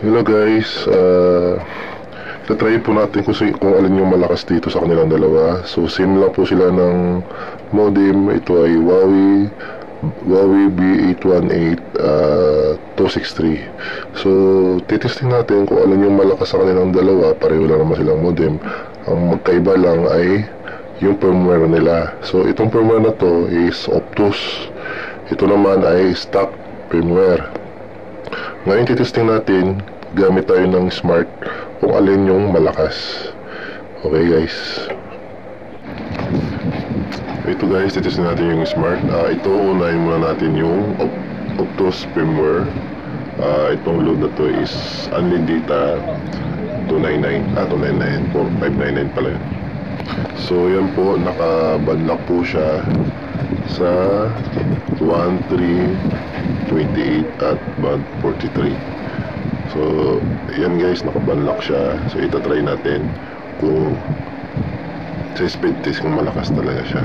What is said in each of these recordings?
Hello guys, try po natin kung alin yung malakas dito sa kanilang dalawa. So same lang po sila ng modem. Ito ay Huawei B818 263. So titesting natin kung alin yung malakas sa kanilang dalawa. Pareho lang naman silang modem. Ang magkaiba lang ay yung firmware nila. So itong firmware na to is Optus. Ito naman ay stock firmware. Ngayon titesting natin gamit tayo ng smart kung alin yung malakas. Okay guys, ito guys, titesting natin yung smart. Ito unahin muna natin yung Optus firmware. Itong load na to is unlimited data 299 4599 pala yun. So yan po, naka-banlock po siya sa 1328 at band 43. So yan guys, naka-banlock siya. So itatry natin kung sa speed test kung malakas talaga siya.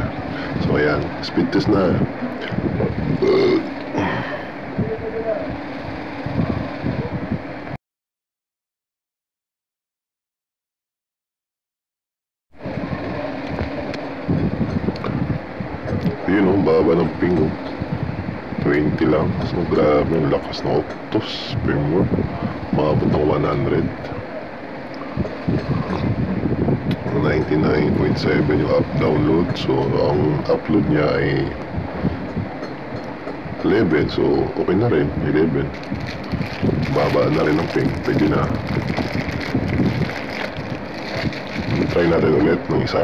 So ayan, speed test na. Yun o, baba ng ping o, 20 lang. So grabe ang lakas ng Optus firmware, maabot ng 100. 99.7 yung download. So ang upload niya ay 11. So okay na rin, 11. Baba na rin ang ping, pwede na. Try natin ulit ng isa.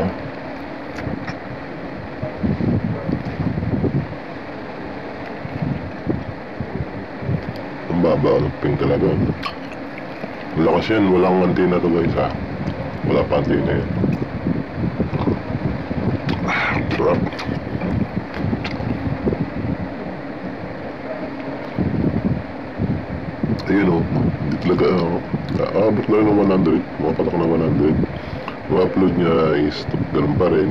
Ang baba ng ping talaga. Malakas yan, walang antenna to guys ha. Wala pa antenna yan. Sarap. Ayun o, hindi talaga abot na rin ng 100. Mapatak na 100. Yung upload niya is ganun pa rin,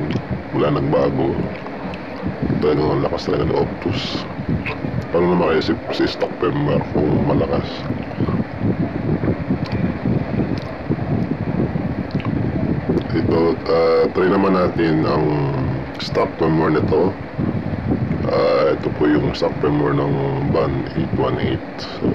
wala nagbago. Talagang ang lakas talaga ng Optus. Paano naman kaya si stock firmware kung malakas? Ito, try naman natin ang stock firmware nito. Ito po yung stock firmware ng band 818. So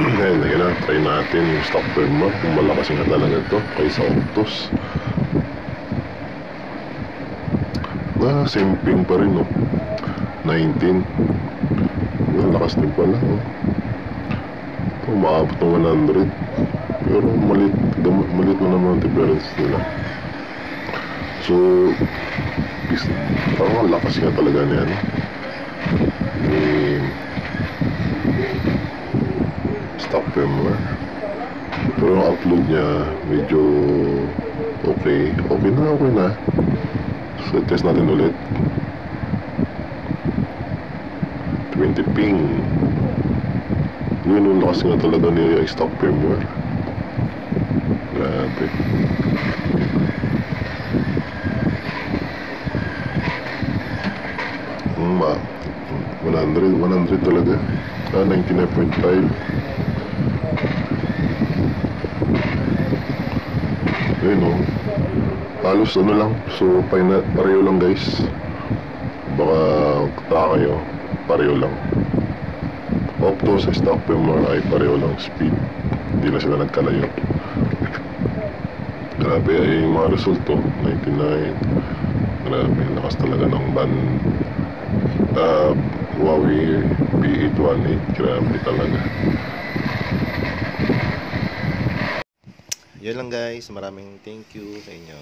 ngayon, ayun na, try natin yung stock firmware kung malakas nga talaga ito kaysa Optus. Same ping pa rin, no? 19. Lakas din pala, no? Maabot ng 100. Pero malit na naman ang difference nila. So parang lakas nga talaga niya, no? Stock firmware. Pero yung upload niya medyo okay na. So test natin ulit. 20 ping. Yun yung lakas nga talaga niya yung stock firmware. Grabe. Ma 100 talaga. 99.5. Ayun o, halos ano lang. So pareho lang guys. Baka taka kayo, pareho lang. Optus sa stock firmware ay pareho lang speed. Hindi na sila nagkalayo. Grabe ay yung mga resulto. 99 Grabe, lakas talaga ng ban. Huawei B818, grabe talaga. Yun lang guys, maraming thank you sa inyo.